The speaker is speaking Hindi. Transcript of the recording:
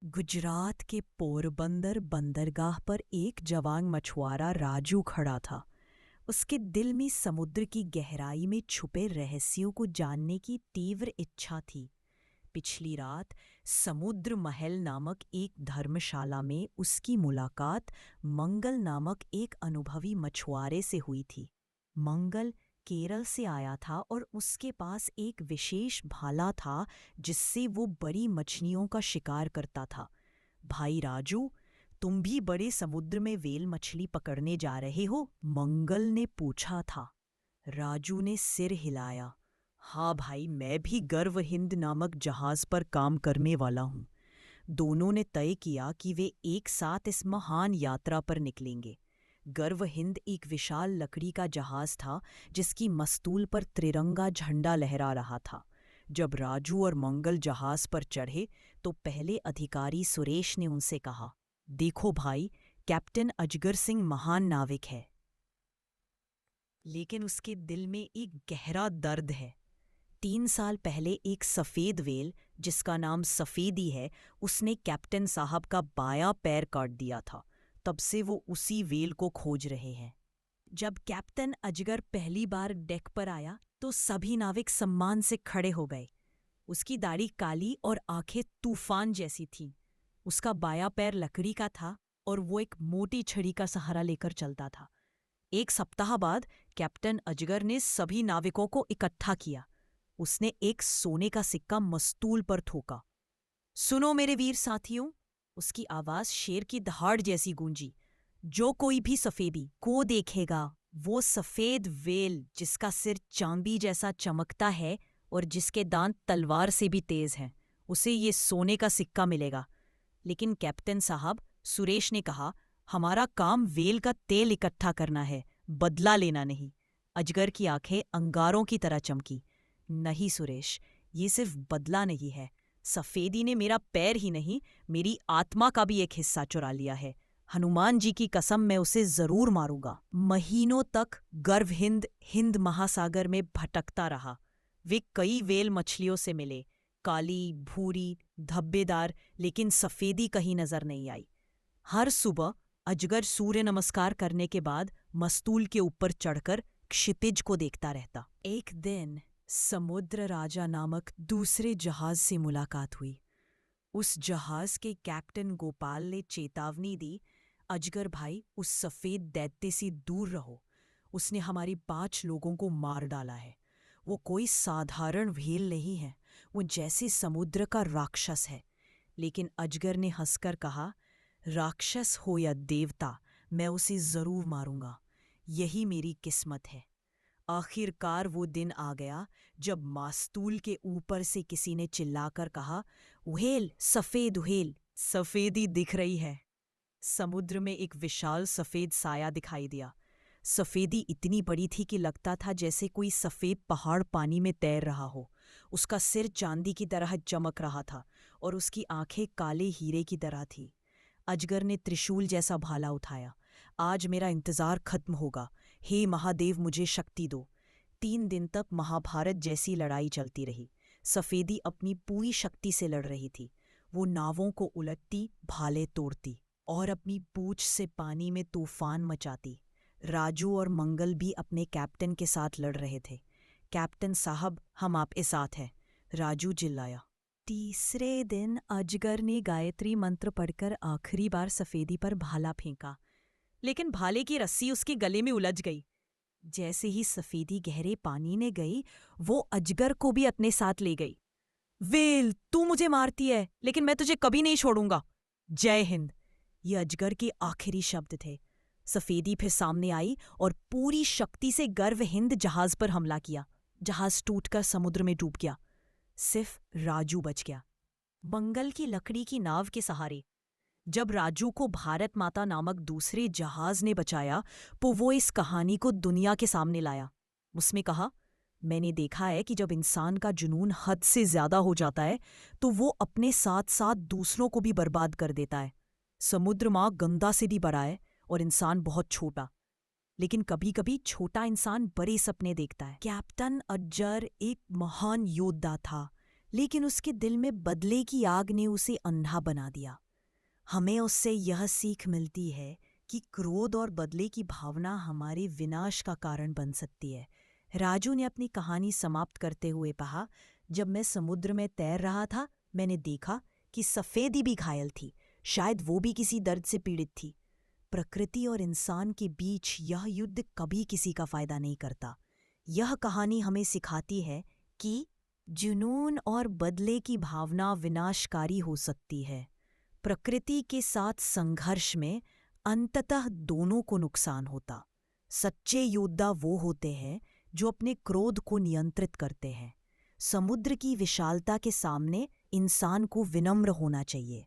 गुजरात के पोरबंदर बंदरगाह पर एक जवान मछुआरा राजू खड़ा था। उसके दिल में समुद्र की गहराई में छुपे रहस्यों को जानने की तीव्र इच्छा थी। पिछली रात समुद्र महल नामक एक धर्मशाला में उसकी मुलाकात मंगल नामक एक अनुभवी मछुआरे से हुई थी। मंगल केरल से आया था और उसके पास एक विशेष भाला था जिससे वो बड़ी मछलियों का शिकार करता था। भाई राजू, तुम भी बड़े समुद्र में वेल मछली पकड़ने जा रहे हो? मंगल ने पूछा था। राजू ने सिर हिलाया। हाँ भाई, मैं भी गर्व हिंद नामक जहाज पर काम करने वाला हूँ। दोनों ने तय किया कि वे एक साथ इस महान यात्रा पर निकलेंगे। गर्व हिंद एक विशाल लकड़ी का जहाज था जिसकी मस्तूल पर त्रिरंगा झंडा लहरा रहा था। जब राजू और मंगल जहाज पर चढ़े तो पहले अधिकारी सुरेश ने उनसे कहा, देखो भाई, कैप्टन अजगर सिंह महान नाविक है, लेकिन उसके दिल में एक गहरा दर्द है। 3 साल पहले एक सफ़ेद व्हेल जिसका नाम सफ़ेदी है, उसने कैप्टन साहब का बायां पैर काट दिया था। तब से वो उसी व्हेल को खोज रहे हैं। जब कैप्टन अजगर पहली बार डेक पर आया तो सभी नाविक सम्मान से खड़े हो गए। उसकी दाढ़ी काली और आंखें तूफान जैसी थीं। उसका बायां पैर लकड़ी का था और वो एक मोटी छड़ी का सहारा लेकर चलता था। एक सप्ताह बाद कैप्टन अजगर ने सभी नाविकों को इकट्ठा किया। उसने एक सोने का सिक्का मस्तूल पर ठोका। सुनो मेरे वीर साथियों, उसकी आवाज शेर की दहाड़ जैसी गूंजी। जो कोई भी सफेदी को देखेगा, वो सफेद व्हेल जिसका सिर चांदी जैसा चमकता है और जिसके दांत तलवार से भी तेज हैं, उसे ये सोने का सिक्का मिलेगा। लेकिन कैप्टन साहब, सुरेश ने कहा, हमारा काम व्हेल का तेल इकट्ठा करना है, बदला लेना नहीं। अजगर की आंखें अंगारों की तरह चमकी। नहीं सुरेश, ये सिर्फ बदला नहीं है। सफेदी ने मेरा पैर ही नहीं, मेरी आत्मा का भी एक हिस्सा चुरा लिया है। हनुमान जी की कसम, मैं उसे जरूर मारूंगा। महीनों तक गर्व हिंद हिंद महासागर में भटकता रहा। वे कई व्हेल मछलियों से मिले, काली, भूरी, धब्बेदार, लेकिन सफेदी कहीं नजर नहीं आई। हर सुबह अजगर सूर्य नमस्कार करने के बाद मस्तूल के ऊपर चढ़कर क्षितिज को देखता रहता। एक दिन समुद्र राजा नामक दूसरे जहाज से मुलाकात हुई। उस जहाज के कैप्टन गोपाल ने चेतावनी दी, अजगर भाई, उस सफेद दैत्य से दूर रहो। उसने हमारी 5 लोगों को मार डाला है। वो कोई साधारण व्हेल नहीं है, वो जैसे समुद्र का राक्षस है। लेकिन अजगर ने हंसकर कहा, राक्षस हो या देवता, मैं उसे जरूर मारूंगा। यही मेरी किस्मत है। आखिरकार वो दिन आ गया जब मास्तूल के ऊपर से किसी ने चिल्लाकर कहा, व्हेल, सफेद व्हेल, सफेदी दिख रही है। समुद्र में एक विशाल सफेद साया दिखाई दिया। सफेदी इतनी बड़ी थी कि लगता था जैसे कोई सफेद पहाड़ पानी में तैर रहा हो। उसका सिर चांदी की तरह चमक रहा था और उसकी आंखें काले हीरे की तरह थी। अजगर ने त्रिशूल जैसा भाला उठाया। आज मेरा इंतजार खत्म होगा। हे महादेव, मुझे शक्ति दो। 3 दिन तक महाभारत जैसी लड़ाई चलती रही। सफेदी अपनी पूरी शक्ति से लड़ रही थी। वो नावों को उलटती, भाले तोड़ती और अपनी पूंछ से पानी में तूफान मचाती। राजू और मंगल भी अपने कैप्टन के साथ लड़ रहे थे। कैप्टन साहब, हम आपके साथ हैं, राजू चिल्लाया। तीसरे दिन अजगर ने गायत्री मंत्र पढ़कर आखिरी बार सफेदी पर भाला फेंका, लेकिन भाले की रस्सी उसके गले में उलझ गई। जैसे ही सफेदी गहरे पानी में गई, वो अजगर को भी अपने साथ ले गई। वेल, तू मुझे मारती है, लेकिन मैं तुझे कभी नहीं छोड़ूंगा। जय हिंद। ये अजगर के आखिरी शब्द थे। सफेदी फिर सामने आई और पूरी शक्ति से गर्व हिंद जहाज पर हमला किया। जहाज टूटकर समुद्र में डूब गया। सिर्फ राजू बच गया, मंगल की लकड़ी की नाव के सहारे। जब राजू को भारत माता नामक दूसरे जहाज ने बचाया तो वो इस कहानी को दुनिया के सामने लाया। उसमें कहा, मैंने देखा है कि जब इंसान का जुनून हद से ज्यादा हो जाता है तो वो अपने साथ साथ दूसरों को भी बर्बाद कर देता है। समुद्र माँ गंगा से भी बड़ा है और इंसान बहुत छोटा, लेकिन कभी कभी छोटा इंसान बड़े सपने देखता है। कैप्टन अजगर एक महान योद्धा था, लेकिन उसके दिल में बदले की आग ने उसे अंधा बना दिया। हमें उससे यह सीख मिलती है कि क्रोध और बदले की भावना हमारे विनाश का कारण बन सकती है। राजू ने अपनी कहानी समाप्त करते हुए कहा, जब मैं समुद्र में तैर रहा था, मैंने देखा कि सफेदी भी घायल थी। शायद वो भी किसी दर्द से पीड़ित थी। प्रकृति और इंसान के बीच यह युद्ध कभी किसी का फायदा नहीं करता। यह कहानी हमें सिखाती है कि जुनून और बदले की भावना विनाशकारी हो सकती है। प्रकृति के साथ संघर्ष में अंततः दोनों को नुकसान होता। सच्चे योद्धा वो होते हैं जो अपने क्रोध को नियंत्रित करते हैं। समुद्र की विशालता के सामने इंसान को विनम्र होना चाहिए।